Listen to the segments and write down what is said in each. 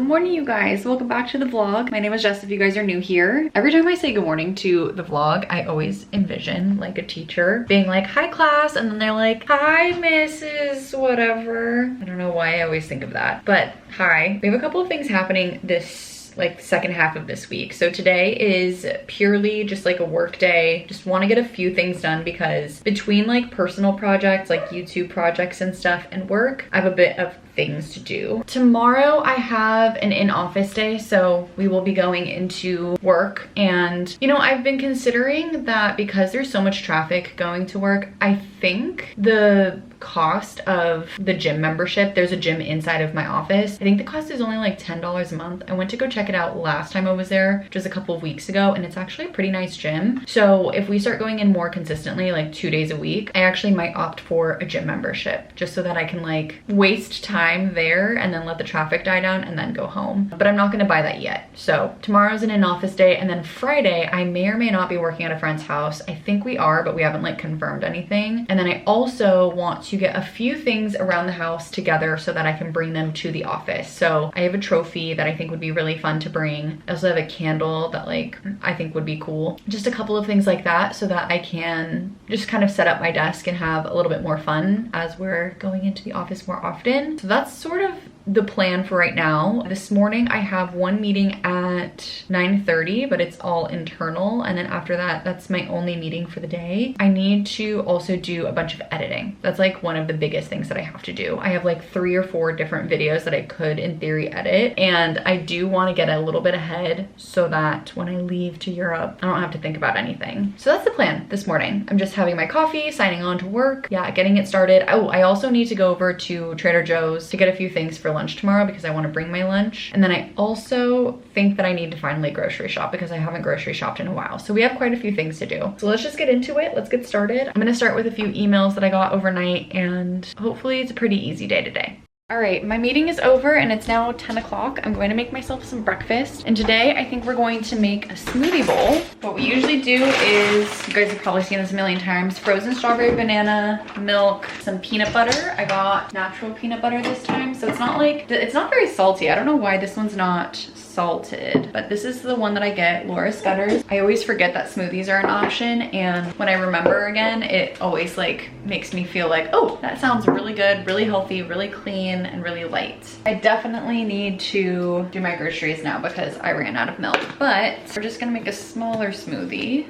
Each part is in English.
morning, you guys. Welcome back to the vlog. My name is Jess if you guys are new here. Every time I say good morning to the vlog, I always envision like a teacher being like, hi class, and then they're like, hi Mrs. whatever. I don't know why I always think of that, but hi. We have a couple of things happening this like second half of this week. So today is purely just like a work day. Just want to get a few things done because between like personal projects, like YouTube projects and stuff and work, I have a bit of things to do. Tomorrow I have an in-office day, so we will be going into work. And you know, I've been considering that because there's so much traffic going to work, I think the cost of the gym membership, there's a gym inside of my office, I think the cost is only like $10 a month. I went to go check it out last time I was there, which was a couple of weeks ago, and it's actually a pretty nice gym. So if we start going in more consistently, like 2 days a week, I actually might opt for a gym membership just so that I can like waste time there and then let the traffic die down and then go home. But I'm not gonna buy that yet. So tomorrow's an in-office day, and then Friday I may or may not be working at a friend's house. I think we are, but we haven't like confirmed anything. And then I also want to get a few things around the house together so that I can bring them to the office. So I have a trophy that I think would be really fun to bring. I also have a candle that like I think would be cool. Just a couple of things like that so that I can just kind of set up my desk and have a little bit more fun as we're going into the office more often. So that's sort of the plan for right now. This morning I have one meeting at 9:30, but it's all internal, and then after that, that's my only meeting for the day. I need to also do a bunch of editing. That's like one of the biggest things that I have to do. I have like 3 or 4 different videos that I could in theory edit, and I do want to get a little bit ahead so that when I leave to Europe, I don't have to think about anything. So that's the plan this morning. I'm just having my coffee, signing on to work, yeah, getting it started. Oh, I also need to go over to Trader Joe's to get a few things for lunch tomorrow because I want to bring my lunch. And then I also think that I need to finally grocery shop because I haven't grocery shopped in a while. So we have quite a few things to do. So let's just get into it. Let's get started. I'm going to start with a few emails that I got overnight, and hopefully it's a pretty easy day today. All right, my meeting is over and it's now 10 o'clock. I'm going to make myself some breakfast. And today I think we're going to make a smoothie bowl. What we usually do is, you guys have probably seen this a million times, frozen strawberry banana, milk, some peanut butter. I got natural peanut butter this time. So it's not like, it's not very salty. I don't know why this one's not salted, but this is the one that I get, Laura Scudder's. I always forget that smoothies are an option, and when I remember again, it always like makes me feel like, oh, that sounds really good, really healthy, really clean, and really light. I definitely need to do my groceries now because I ran out of milk, but we're just gonna make a smaller smoothie.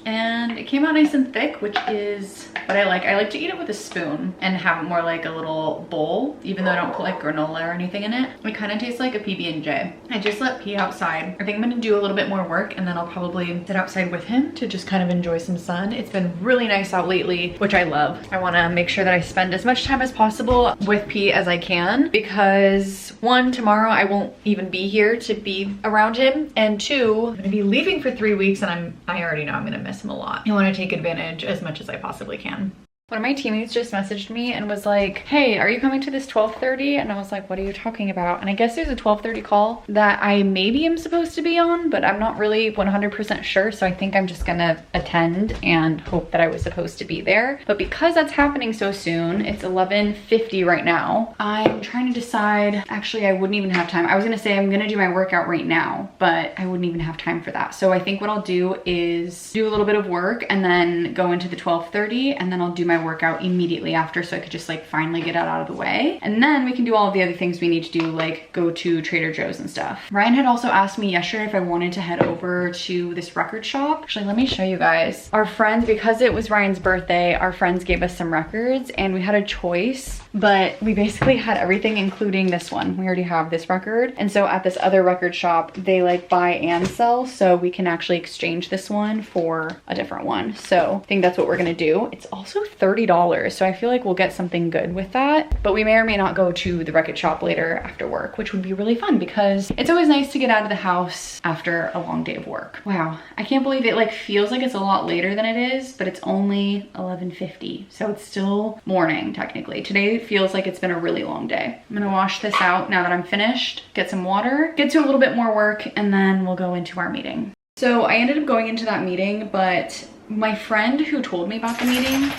And it came out nice and thick, which is what I like. I like to eat it with a spoon and have it more like a little bowl, even though I don't put like granola or anything in it. It kind of tastes like a PB&J. I just let P outside. I think I'm gonna do a little bit more work, and then I'll probably sit outside with him to just kind of enjoy some sun. It's been really nice out lately, which I love. I wanna make sure that I spend as much time as possible with P as I can, because 1, tomorrow I won't even be here to be around him, and 2, I'm gonna be leaving for 3 weeks, and I already know I'm gonna miss him a lot. I want to take advantage as much as I possibly can. One of my teammates just messaged me and was like, hey, are you coming to this 12:30? And I was like, what are you talking about? And I guess there's a 12:30 call that I maybe am supposed to be on, but I'm not really 100% sure. So I think I'm just gonna attend and hope that I was supposed to be there. But because that's happening so soon, it's 11:50 right now, I'm trying to decide, actually I wouldn't even have time. I was gonna say I'm gonna do my workout right now, but I wouldn't even have time for that. So I think what I'll do is do a little bit of work and then go into the 12:30, and then I'll do my workout immediately after, so I could just like finally get it out of the way, and then we can do all of the other things we need to do, like go to Trader Joe's and stuff. Ryan had also asked me yesterday if I wanted to head over to this record shop. Actually, let me show you guys. Our friends, because it was Ryan's birthday, our friends gave us some records and we had a choice, but we basically had everything including this one. We already have this record, and so at this other record shop they like buy and sell, so we can actually exchange this one for a different one. So I think that's what we're gonna do. It's also $30, so I feel like we'll get something good with that. But we may or may not go to the record shop later after work, which would be really fun because it's always nice to get out of the house after a long day of work. Wow, I can't believe it like feels like it's a lot later than it is, but it's only 11:50, so it's still morning technically. Today feels like it's been a really long day. I'm gonna wash this out now that I'm finished, get some water, get to a little bit more work, and then we'll go into our meeting. So I ended up going into that meeting, but my friend who told me about the meeting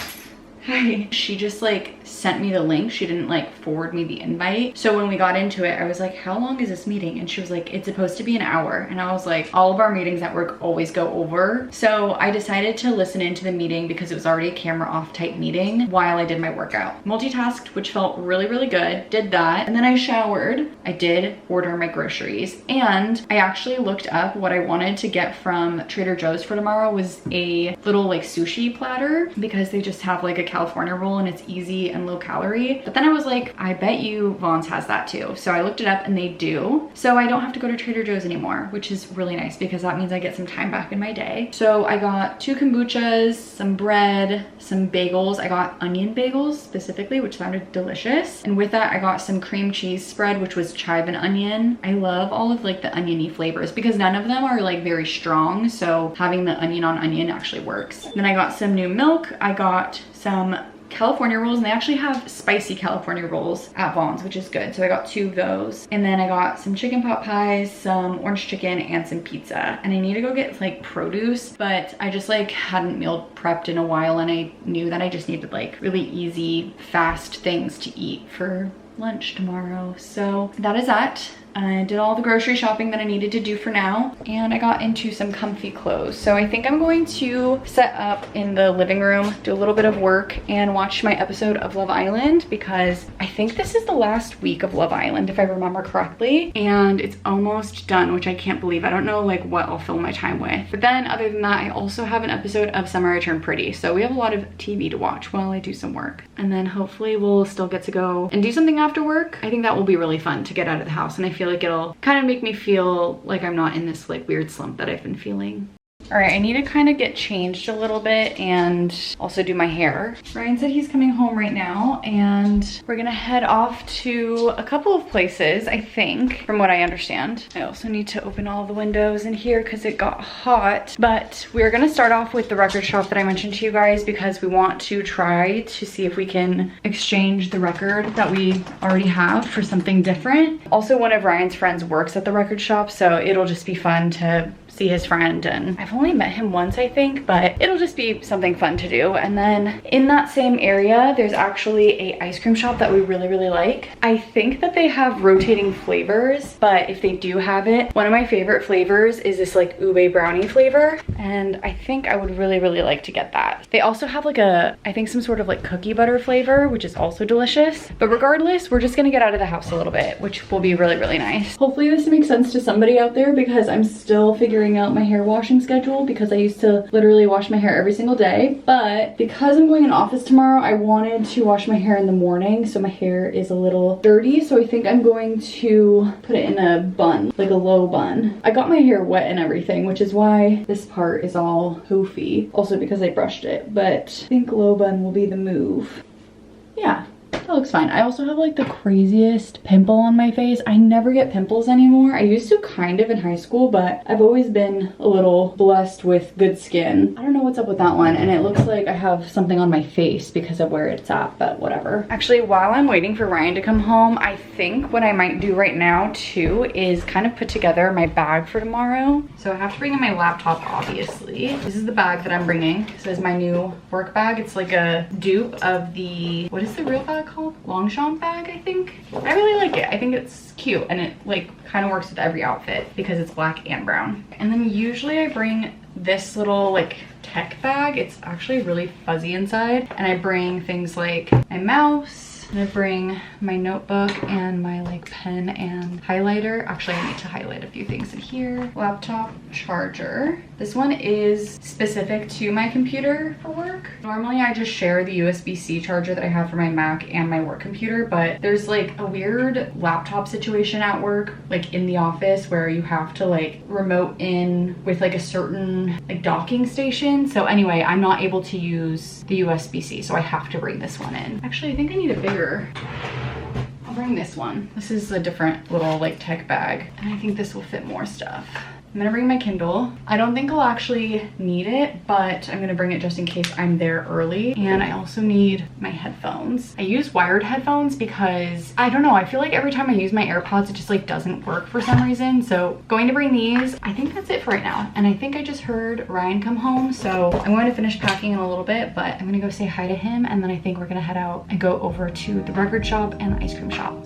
Hi. She just like sent me the link. She didn't like forward me the invite. So when we got into it, I was like, how long is this meeting? And she was like, it's supposed to be an hour. And I was like, all of our meetings at work always go over. So I decided to listen into the meeting because it was already a camera off type meeting while I did my workout. Multitasked, which felt really, really good. Did that. And then I showered. I did order my groceries. And I actually looked up what I wanted to get from Trader Joe's for tomorrow was a little like sushi platter because they just have like a California roll and it's easy and low calorie. But then I was like, I bet you Vaughn's has that too. So I looked it up and they do. So I don't have to go to Trader Joe's anymore, which is really nice because that means I get some time back in my day. So I got 2 kombuchas, some bread, some bagels. I got onion bagels specifically, which sounded delicious. And with that, I got some cream cheese spread, which was chive and onion. I love all of like the oniony flavors because none of them are like very strong. So having the onion on onion actually works. Then I got some new milk. I got some California rolls, and they actually have spicy California rolls at Vaughn's, which is good. So I got 2 of those. And then I got some chicken pot pies, some orange chicken, and some pizza. And I need to go get like produce, but I just like hadn't meal prepped in a while, and I knew that I just needed like really easy, fast things to eat for lunch tomorrow. So that is that. I did all the grocery shopping that I needed to do for now, and I got into some comfy clothes. So I think I'm going to set up in the living room, do a little bit of work, and watch my episode of Love Island because I think this is the last week of Love Island, if I remember correctly, and it's almost done, which I can't believe. I don't know like what I'll fill my time with. But then other than that, I also have an episode of Summer I Turned Pretty. So we have a lot of TV to watch while I do some work. And then hopefully we'll still get to go and do something after work. I think that will be really fun to get out of the house, and I feel like it'll kind of make me feel like I'm not in this like weird slump that I've been feeling. All right, I need to kind of get changed a little bit and also do my hair. Ryan said he's coming home right now, and we're gonna head off to a couple of places, I think, from what I understand. I also need to open all the windows in here because it got hot. But we're gonna start off with the record shop that I mentioned to you guys because we want to try to see if we can exchange the record that we already have for something different. Also, one of Ryan's friends works at the record shop, so it'll just be fun to see his friend, and I've only met him once, I think, but it'll just be something fun to do. And then in that same area, there's actually a ice cream shop that we really, really like. I think that they have rotating flavors, but if they do have it, one of my favorite flavors is this like ube brownie flavor, and I think I would really, really like to get that. They also have like I think some sort of like cookie butter flavor, which is also delicious. But regardless, we're just gonna get out of the house a little bit, which will be really, really nice. Hopefully this makes sense to somebody out there because I'm still figuring out my hair washing schedule because I used to literally wash my hair every single day. But because I'm going in office tomorrow, I wanted to wash my hair in the morning, so my hair is a little dirty. So I think I'm going to put it in a bun, like a low bun. I got my hair wet and everything, which is why this part is all poofy. Also because I brushed it, but I think low bun will be the move. Yeah. That looks fine. I also have like the craziest pimple on my face. I never get pimples anymore. I used to kind of in high school, but I've always been a little blessed with good skin. I don't know what's up with that one, and it looks like I have something on my face because of where it's at, but whatever. Actually, while I'm waiting for Ryan to come home, I think what I might do right now too is kind of put together my bag for tomorrow. So I have to bring in my laptop, obviously. This is the bag that I'm bringing. This is my new work bag. It's like a dupe of the, what is the real bag called? Longchamp bag, I think. I really like it. I think it's cute, and it like kind of works with every outfit because it's black and brown. And then usually I bring this little like tech bag. It's actually really fuzzy inside, and I bring things like my mouse, and I bring my notebook and my like pen and highlighter. Actually, I need to highlight a few things in here. Laptop charger. This one is specific to my computer for work. Normally I just share the USB-C charger that I have for my Mac and my work computer, but there's like a weird laptop situation at work, like in the office, where you have to like remote in with like a certain like docking station. So anyway, I'm not able to use the USB-C, so I have to bring this one in. Actually, I think I need a bigger. I'll bring this one. This is a different little like tech bag, and I think this will fit more stuff. I'm gonna bring my Kindle. I don't think I'll actually need it, but I'm gonna bring it just in case I'm there early. And I also need my headphones. I use wired headphones because I don't know, I feel like every time I use my AirPods, it just like doesn't work for some reason. So going to bring these. I think that's it for right now. And I think I just heard Ryan come home. So I'm going to finish packing in a little bit, but I'm gonna go say hi to him. And then I think we're gonna head out and go over to the record shop and the ice cream shop.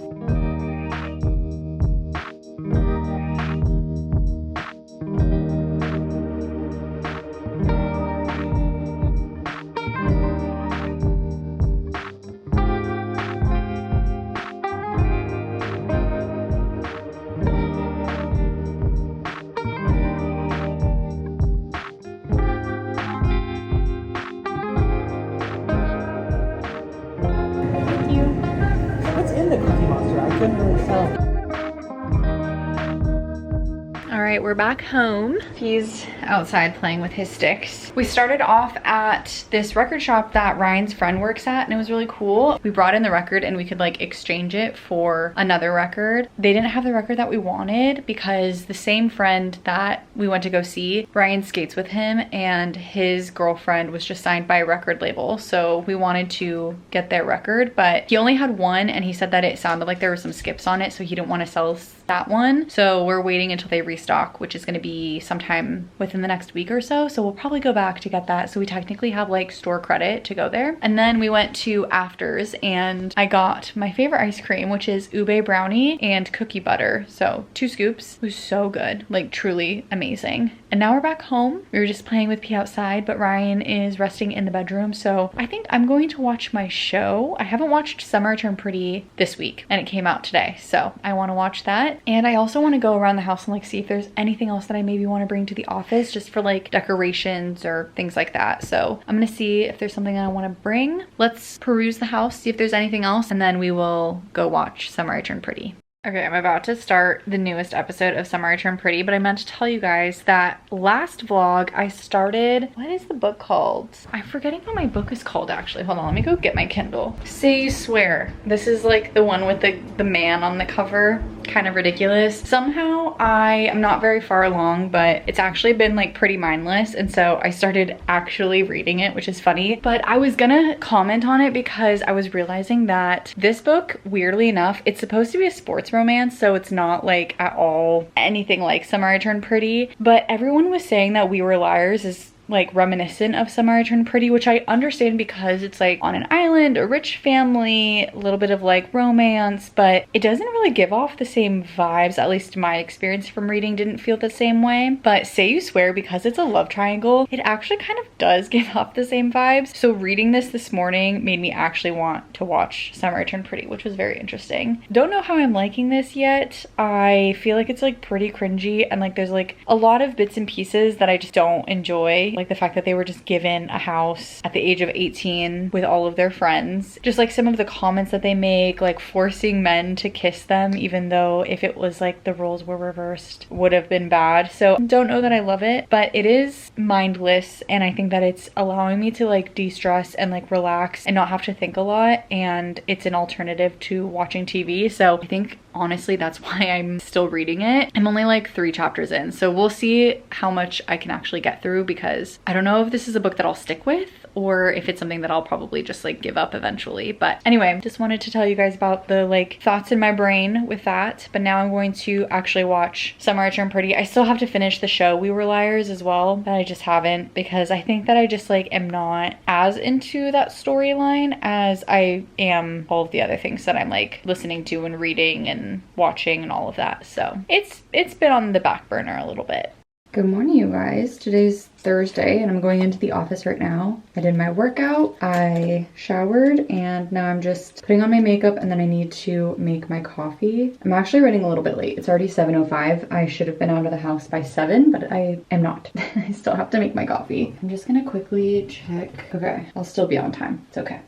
Alright, we're back home. He's outside playing with his sticks. We started off at this record shop that Ryan's friend works at, and it was really cool. We brought in the record and we could like exchange it for another record. They didn't have the record that we wanted because the same friend that we went to go see, Ryan skates with him, and his girlfriend was just signed by a record label. So we wanted to get their record, but he only had one and he said that it sounded like there were some skips on it, so he didn't want to sell that one. So we're waiting until they restock, which is going to be sometime within the next week or so. So we'll probably go back to get that. So we technically have like store credit to go there. And then we went to Afters and I got my favorite ice cream, which is ube brownie and cookie butter. So 2 scoops. It was so good, like truly amazing. And now we're back home. We were just playing with P outside, but Ryan is resting in the bedroom. So I think I'm going to watch my show. I haven't watched Summer Turned Pretty this week and it came out today. So I want to watch that. And I also want to go around the house and like see if there's anything else that I maybe want to bring to the office just for like decorations or things like that. So I'm gonna see if there's something I want to bring. Let's peruse the house, see if there's anything else, and then we will go watch Summer Turned Pretty. Okay, I'm about to start the newest episode of Summer Turned Pretty, but I meant to tell you guys that last vlog I started, what is the book called? I'm forgetting what my book is called actually. Hold on, let me go get my Kindle. Say You Swear. This is like the one with the man on the cover. Kind of ridiculous. Somehow I am not very far along, but it's actually been like pretty mindless, and so I started actually reading it, which is funny. But I was gonna comment on it because I was realizing that this book, weirdly enough, it's supposed to be a sports romance, so it's not like at all anything like Summer I Turned Pretty, but everyone was saying that We Were Liars is like reminiscent of Summer I Turned Pretty, which I understand because it's like on an island, a rich family, a little bit of like romance, but it doesn't really give off the same vibes. At least my experience from reading didn't feel the same way. But Say You Swear, because it's a love triangle, it actually kind of does give off the same vibes. So reading this morning made me actually want to watch Summer I Turned Pretty, which was very interesting. Don't know how I'm liking this yet. I feel like it's like pretty cringy, and like there's like a lot of bits and pieces that I just don't enjoy. Like the fact that they were just given a house at the age of 18 with all of their friends. Just like some of the comments that they make, like forcing men to kiss them, even though if it was like the roles were reversed, would have been bad. So don't know that I love it, but it is mindless, and I think that it's allowing me to like de-stress and like relax and not have to think a lot, and it's an alternative to watching TV. So I think honestly that's why I'm still reading it. I'm only like 3 chapters in, so we'll see how much I can actually get through, because I don't know if this is a book that I'll stick with or if it's something that I'll probably just like give up eventually. But anyway, just wanted to tell you guys about the like thoughts in my brain with that. But now I'm going to actually watch Summer I Turned Pretty. I still have to finish the show We Were Liars as well, but I just haven't, because I think that I just like am not as into that storyline as I am all of the other things that I'm like listening to and reading and watching and all of that. So it's been on the back burner a little bit. Good morning, you guys. Today's Thursday and I'm going into the office right now. I did my workout, I showered, and now I'm just putting on my makeup, and then I need to make my coffee. I'm actually running a little bit late. It's already 7:05. I should have been out of the house by 7, but I am not. I still have to make my coffee. I'm just gonna quickly check. Okay, I'll still be on time. It's okay.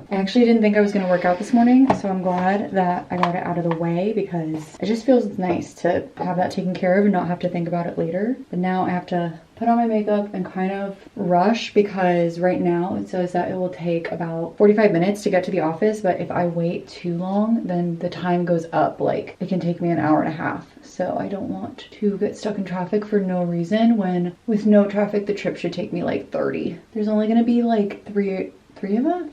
I actually didn't think I was gonna work out this morning, so I'm glad that I got it out of the way because it just feels nice to have that taken care of and not have to think about it later. But now I have to put on my makeup and kind of rush because right now it says that it will take about 45 minutes to get to the office, but if I wait too long, then the time goes up. Like it can take me an hour and a half. So I don't want to get stuck in traffic for no reason when with no traffic, the trip should take me like 30. There's only gonna be like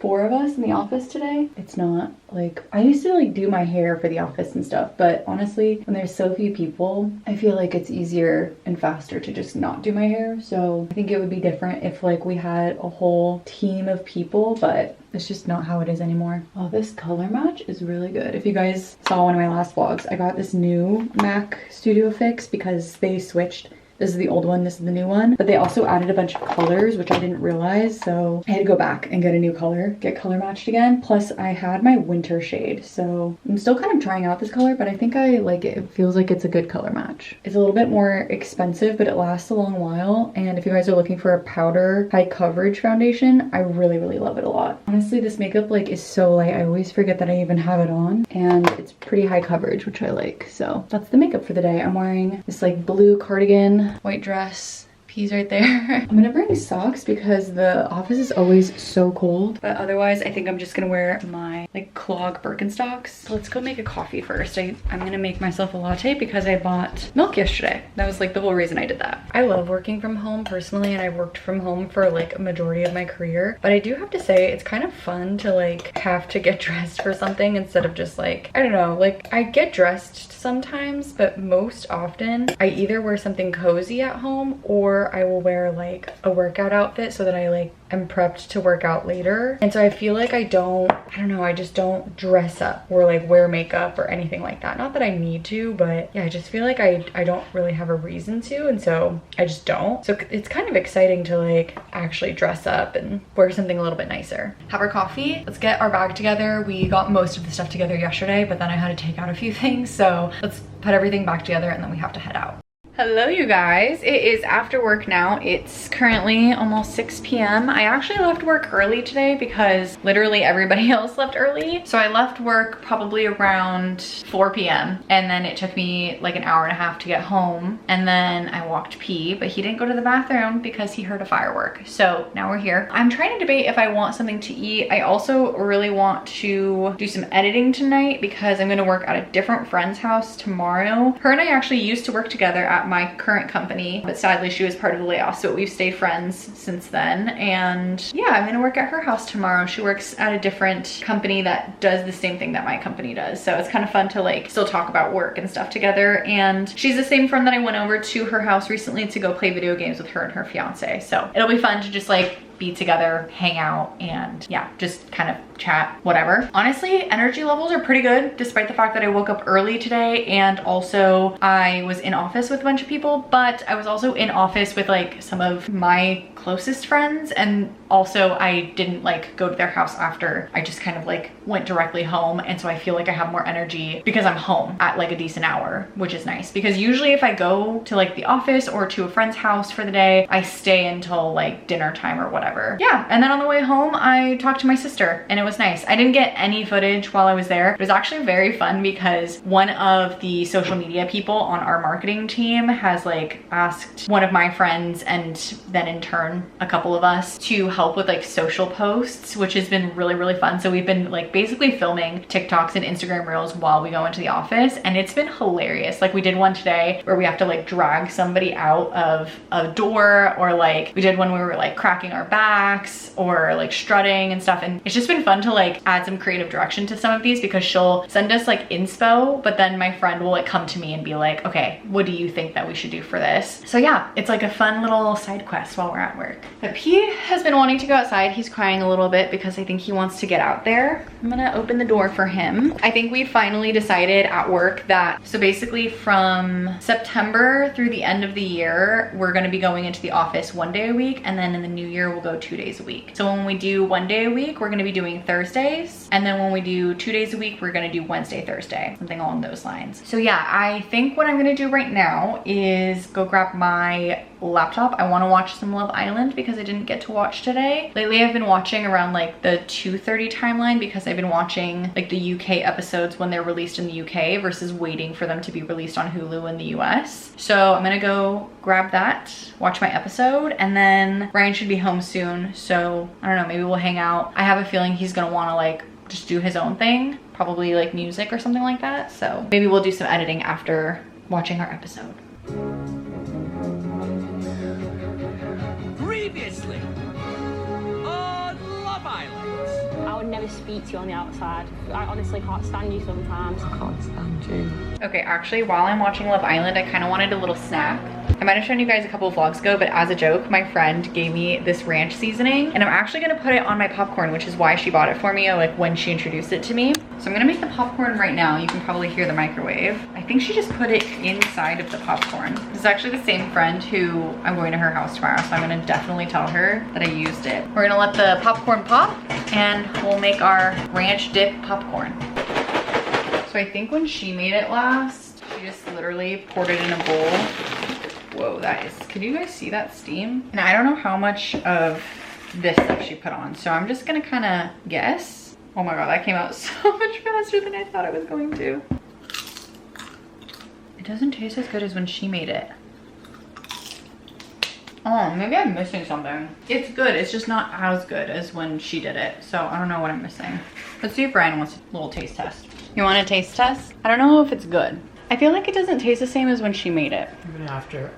four of us in the office today. It's not like, I used to like do my hair for the office and stuff, but honestly, when there's so few people, I feel like it's easier and faster to just not do my hair. So I think it would be different if like we had a whole team of people, but it's just not how it is anymore. Oh, this color match is really good. If you guys saw one of my last vlogs, I got this new MAC Studio Fix because they switched. This is the old one, this is the new one. But they also added a bunch of colors, which I didn't realize. So I had to go back and get a new color, get color matched again. Plus I had my winter shade. So I'm still kind of trying out this color, but I think I like it. It feels like it's a good color match. It's a little bit more expensive, but it lasts a long while. And if you guys are looking for a powder high coverage foundation, I really, really love it a lot. Honestly, this makeup like is so light. I always forget that I even have it on. And it's pretty high coverage, which I like. So that's the makeup for the day. I'm wearing this like blue cardigan, white dress, peas right there. I'm gonna bring socks because the office is always so cold, but otherwise I think I'm just gonna wear my like clog Birkenstocks. So let's go make a coffee first. I'm gonna make myself a latte because I bought milk yesterday. That was like the whole reason I did that. I love working from home personally, and I worked from home for like a majority of my career, but I do have to say it's kind of fun to like have to get dressed for something instead of just like, I don't know, like I get dressed sometimes, but most often I either wear something cozy at home or I will wear like a workout outfit so that I like am prepped to work out later. And so I feel like I just don't dress up or like wear makeup or anything like that. Not that I need to, but yeah, I just feel like I don't really have a reason to, and so I just don't. So it's kind of exciting to like actually dress up and wear something a little bit nicer. Have our coffee. Let's get our bag together. We got most of the stuff together yesterday, but then I had to take out a few things. So let's put everything back together and then we have to head out. Hello you guys, it is after work now. It's currently almost 6 p.m. I actually left work early today because literally everybody else left early. So I left work probably around 4 p.m. and then it took me like an hour and a half to get home, and then I walked pee, but he didn't go to the bathroom because he heard a firework. So now we're here. I'm trying to debate if I want something to eat. I also really want to do some editing tonight because I'm gonna work at a different friend's house tomorrow. Her and I actually used to work together at my current company, but sadly she was part of the layoff, so we've stayed friends since then. And yeah, I'm gonna work at her house tomorrow. She works at a different company that does the same thing that my company does, so it's kind of fun to like still talk about work and stuff together. And she's the same friend that I went over to her house recently to go play video games with her and her fiance, so it'll be fun to just like be together, hang out, and yeah, just kind of chat, whatever. Honestly, energy levels are pretty good despite the fact that I woke up early today, and also I was in office with a bunch of people, but I was also in office with like some of my closest friends, and also I didn't like go to their house after. I just kind of like went directly home, and so I feel like I have more energy because I'm home at like a decent hour, which is nice because usually if I go to like the office or to a friend's house for the day, I stay until like dinner time or whatever. Yeah, and then on the way home I talked to my sister and it was nice. I didn't get any footage while I was there. It was actually very fun because one of the social media people on our marketing team has like asked one of my friends, and then in turn a couple of us, to help with like social posts, which has been really, really fun. So we've been like basically filming TikToks and Instagram reels while we go into the office, and it's been hilarious. Like we did one today where we have to like drag somebody out of a door, or like we did one where we were like cracking our backs or like strutting and stuff, and it's just been fun to like add some creative direction to some of these because she'll send us like inspo, but then my friend will like come to me and be like, okay, what do you think that we should do for this? So yeah, it's like a fun little side quest while we're at work. But P has been wanting to go outside. He's crying a little bit because I think he wants to get out there. I'm gonna open the door for him. I think we finally decided at work that, so basically from September through the end of the year, we're gonna be going into the office 1 day a week, and then in the new year we'll go 2 days a week. So when we do 1 day a week, we're gonna be doing Thursdays, and then when we do 2 days a week, we're gonna do Wednesday, Thursday, something along those lines. So yeah, I think what I'm gonna do right now is go grab my laptop, I want to watch some Love Island because I didn't get to watch today. Lately I've been watching around like the 2:30 timeline because I've been watching like the UK episodes when they're released in the UK versus waiting for them to be released on Hulu in the US. So I'm gonna go grab that, watch my episode, and then Ryan should be home soon. So I don't know, maybe we'll hang out. I have a feeling he's gonna want to like just do his own thing, probably like music or something like that. So maybe we'll do some editing after watching our episode. Previously on Love Island. I would never speak to you on the outside. I honestly can't stand you sometimes. I can't stand you. Okay, actually, while I'm watching Love Island, I kind of wanted a little snack. I might have shown you guys a couple of vlogs ago, but as a joke, my friend gave me this ranch seasoning, and I'm actually gonna put it on my popcorn, which is why she bought it for me, like when she introduced it to me. So I'm gonna make the popcorn right now. You can probably hear the microwave. I think she just put it inside of the popcorn. This is actually the same friend who I'm going to her house tomorrow, so I'm gonna definitely tell her that I used it. We're gonna let the popcorn pop, and we'll make our ranch dip popcorn. So I think when she made it last, she just literally poured it in a bowl. Whoa, that is, can you guys see that steam? And I don't know how much of this stuff she put on, so I'm just gonna kind of guess. Oh my god, that came out so much faster than I thought it was going to. It doesn't taste as good as when she made it. Oh, maybe I'm missing something. It's good, it's just not as good as when she did it, so I don't know what I'm missing. Let's see if Brian wants a little taste test. You want a taste test? I don't know if it's good. I feel like it doesn't taste the same as when she made it. I'm gonna have to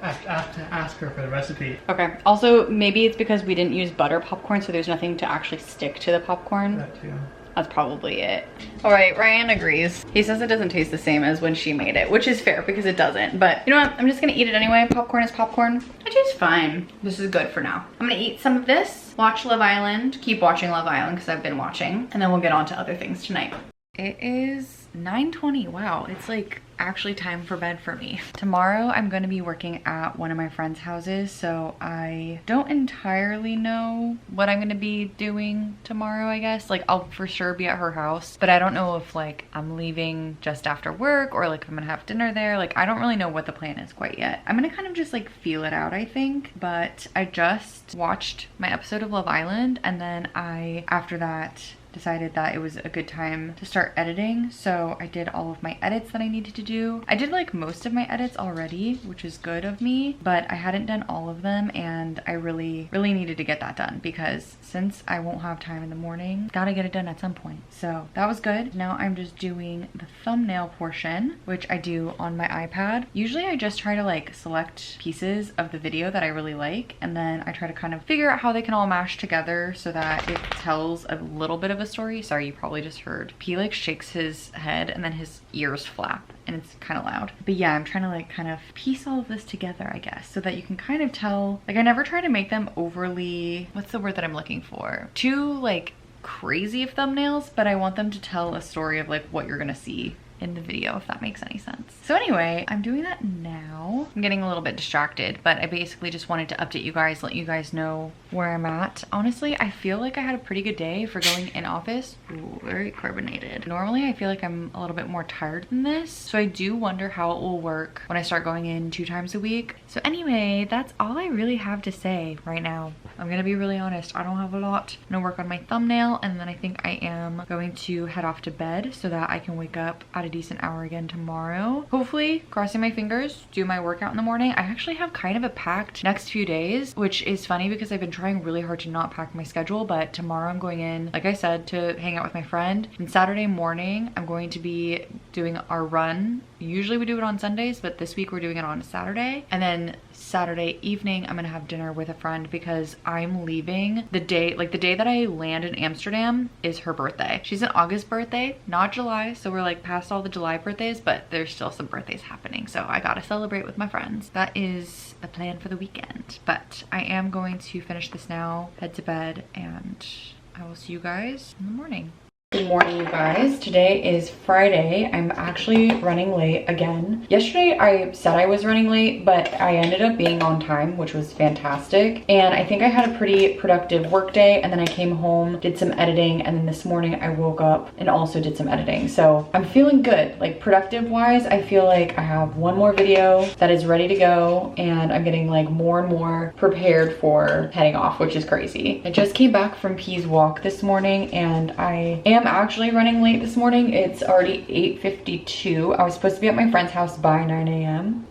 ask her for the recipe. Okay. Also, maybe it's because we didn't use butter popcorn, so there's nothing to actually stick to the popcorn. That too. That's probably it. All right, Ryan agrees. He says it doesn't taste the same as when she made it, which is fair because it doesn't. But you know what? I'm just gonna eat it anyway. Popcorn is popcorn. It tastes fine. This is good for now. I'm gonna eat some of this, watch Love Island, keep watching Love Island because I've been watching, and then we'll get on to other things tonight. It is 9:20. Wow, it's like actually time for bed for me. Tomorrow I'm going to be working at one of my friends' houses, so I don't entirely know what I'm going to be doing tomorrow, I guess. Like, I'll for sure be at her house, but I don't know if like I'm leaving just after work or like if I'm gonna have dinner there. Like, I don't really know what the plan is quite yet. I'm gonna kind of just like feel it out, I think. But I just watched my episode of Love Island, and then after that, decided that it was a good time to start editing. So I did all of my edits that I needed to do. I did like most of my edits already, which is good of me, but I hadn't done all of them, and I really needed to get that done because since I won't have time in the morning, gotta get it done at some point. So that was good. Now I'm just doing the thumbnail portion, which I do on my iPad. Usually I just try to like select pieces of the video that I really like, and then I try to kind of figure out how they can all mash together so that it tells a little bit of a story. Sorry, you probably just heard. He like shakes his head and then his ears flap and it's kind of loud. But yeah, I'm trying to like kind of piece all of this together, I guess, so that you can kind of tell. Like, I never try to make them overly, what's the word that I'm looking for? Too like crazy of thumbnails, but I want them to tell a story of like what you're gonna see in the video, if that makes any sense. So anyway, I'm doing that now. I'm getting a little bit distracted, but I basically just wanted to update you guys, let you guys know where I'm at. Honestly, I feel like I had a pretty good day for going in office. Ooh, very carbonated. Normally, I feel like I'm a little bit more tired than this, so I do wonder how it will work when I start going in 2 times a week. So anyway, that's all I really have to say right now. I'm gonna be really honest, I don't have a lot. I'm gonna work on my thumbnail, and then I think I am going to head off to bed so that I can wake up at a decent hour again tomorrow. Hopefully, crossing my fingers, do my workout in the morning. I actually have kind of a packed next few days, which is funny because I've been trying really hard to not pack my schedule, but tomorrow I'm going in, like I said, to hang out with my friend. And Saturday morning, I'm going to be doing our run. Usually we do it on Sundays, but this week we're doing it on a Saturday. And then Saturday evening, I'm gonna have dinner with a friend because I'm leaving the day, like the day that I land in Amsterdam is her birthday. She's an August birthday, not July. So we're like past all the July birthdays, but there's still some birthdays happening. So I gotta celebrate with my friends. That is the plan for the weekend. But I am going to finish this now, head to bed, and I will see you guys in the morning. Good morning, you guys. Today is Friday. I'm actually running late again. Yesterday I said I was running late, but I ended up being on time, which was fantastic. And I think I had a pretty productive work day, and then I came home, did some editing, and then this morning I woke up and also did some editing. So I'm feeling good. Like productive wise, I feel like I have one more video that is ready to go, and I'm getting like more and more prepared for heading off, which is crazy. I just came back from P's walk this morning, and I am actually running late this morning. It's already 8:52. I was supposed to be at my friend's house by 9 a.m.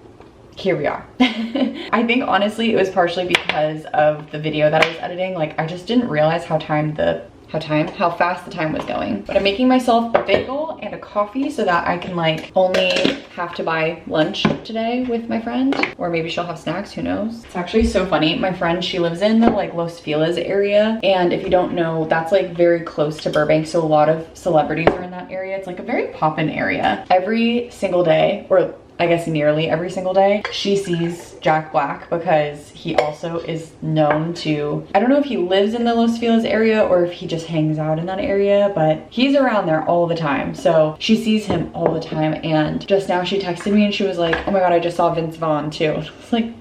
Here we are. I think honestly it was partially because of the video that I was editing. Like I just didn't realize how fast the time was going. But I'm making myself a bagel and a coffee so that I can like only have to buy lunch today with my friend, or maybe she'll have snacks, who knows. It's actually so funny. My friend, she lives in the like Los Feliz area, and if you don't know, that's like very close to Burbank, so a lot of celebrities are in that area. It's like a very poppin' area. Every single day, or I guess nearly every single day, she sees Jack Black, because he also is known to, I don't know if he lives in the Los Feliz area or if he just hangs out in that area, but he's around there all the time. So she sees him all the time, and just now she texted me and she was like, oh my God, I just saw Vince Vaughn too. I was like,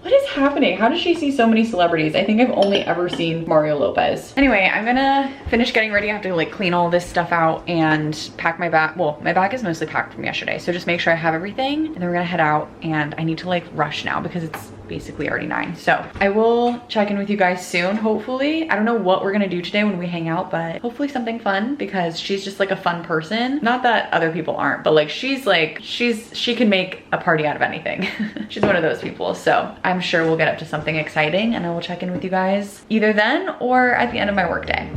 what is happening? How does she see so many celebrities? I think I've only ever seen Mario Lopez. Anyway, I'm gonna finish getting ready. I have to like clean all this stuff out and pack my bag. Well, my bag is mostly packed from yesterday, so just make sure I have everything, and then we're gonna head out, and I need to like rush now because it's basically already 9. So I will check in with you guys soon, hopefully. I don't know what we're gonna do today when we hang out, but hopefully something fun, because she's just like a fun person. Not that other people aren't, but like she can make a party out of anything. She's one of those people. So I'm sure we'll get up to something exciting, and I will check in with you guys either then or at the end of my workday.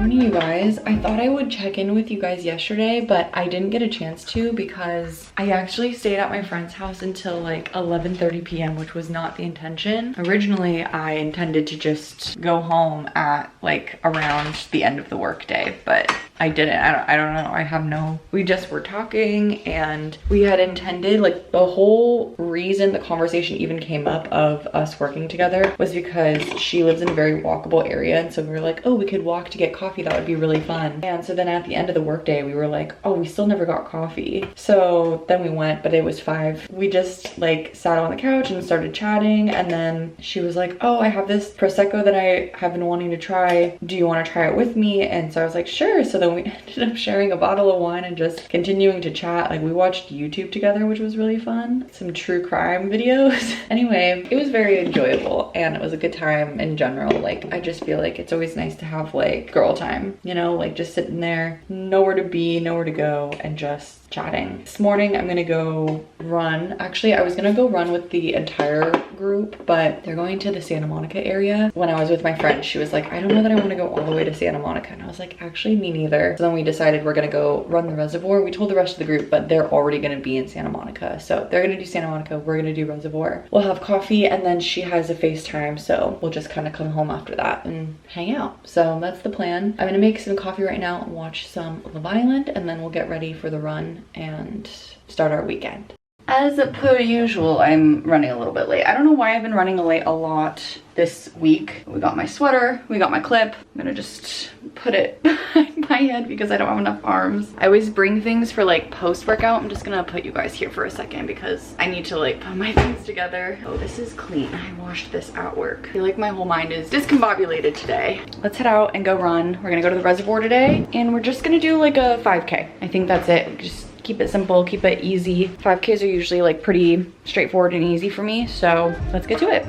You guys, I thought I would check in with you guys yesterday, but I didn't get a chance to because I actually stayed at my friend's house until like 11:30 p.m., which was not the intention. Originally, I intended to just go home at like around the end of the workday, but I didn't. I don't know. We just were talking, and we had intended, like the whole reason the conversation even came up of us working together was because she lives in a very walkable area, and so we were like, oh, we could walk to get coffee. That would be really fun. And so then at the end of the workday, we were like, oh, we still never got coffee. So then we went, but it was 5. We just like sat on the couch and started chatting, and then she was like, oh, I have this Prosecco that I have been wanting to try. Do you want to try it with me? And so I was like, sure. So then we ended up sharing a bottle of wine and just continuing to chat. Like we watched YouTube together, which was really fun. Some true crime videos. Anyway, it was very enjoyable, and it was a good time in general. Like I just feel like it's always nice to have like girl time, you know, like just sitting there, nowhere to be, nowhere to go, and just chatting. This morning I'm gonna go run. Actually, I was gonna go run with the entire group, but they're going to the Santa Monica area. When I was with my friend, she was like, I don't know that I want to go all the way to Santa Monica, and I was like, actually me neither. So then we decided we're gonna go run the reservoir. We told the rest of the group, but they're already gonna be in Santa Monica, so they're gonna do Santa Monica, we're gonna do reservoir. We'll have coffee, and then she has a FaceTime, so we'll just kind of come home after that and hang out. So that's the plan. I'm gonna make some coffee right now and watch some Love Island, and then we'll get ready for the run and start our weekend. As per usual, I'm running a little bit late. I don't know why I've been running late a lot this week. We got my sweater, we got my clip. I'm gonna just put it behind my head because I don't have enough arms. I always bring things for like post-workout. I'm just gonna put you guys here for a second because I need to like put my things together. Oh, this is clean. I washed this at work. I feel like my whole mind is discombobulated today. Let's head out and go run. We're gonna go to the reservoir today, and we're just gonna do like a 5K. I think that's it. Just keep it simple, keep it easy. 5Ks are usually like pretty straightforward and easy for me, so let's get to it.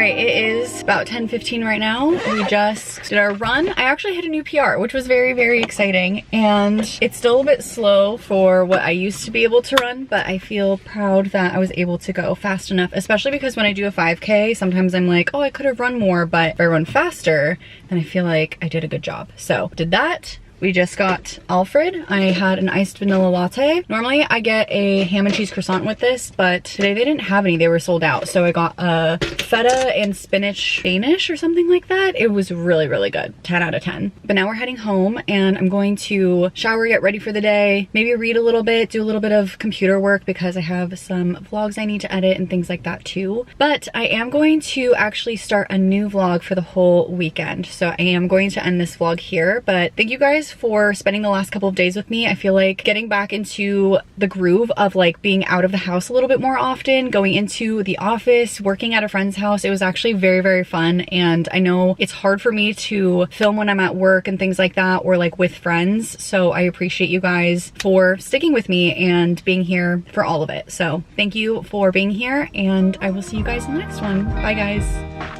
right, it is about 10:15 right now. We just did our run. I actually hit a new PR, which was very, very exciting. And it's still a bit slow for what I used to be able to run, but I feel proud that I was able to go fast enough, especially because when I do a 5K, sometimes I'm like, oh, I could have run more, but if I run faster, then I feel like I did a good job. So did that. We just got Alfred. I had an iced vanilla latte. Normally I get a ham and cheese croissant with this, but today they didn't have any. They were sold out. So I got a feta and spinach Danish or something like that. It was really, really good. 10 out of 10. But now we're heading home and I'm going to shower, get ready for the day, maybe read a little bit, do a little bit of computer work because I have some vlogs I need to edit and things like that too. But I am going to actually start a new vlog for the whole weekend. So I am going to end this vlog here, but thank you guys for spending the last couple of days with me. I feel like getting back into the groove of like being out of the house a little bit more often, going into the office, working at a friend's house, it was actually very, very fun. And I know it's hard for me to film when I'm at work and things like that, or like with friends. So I appreciate you guys for sticking with me and being here for all of it. So thank you for being here and I will see you guys in the next one. Bye guys.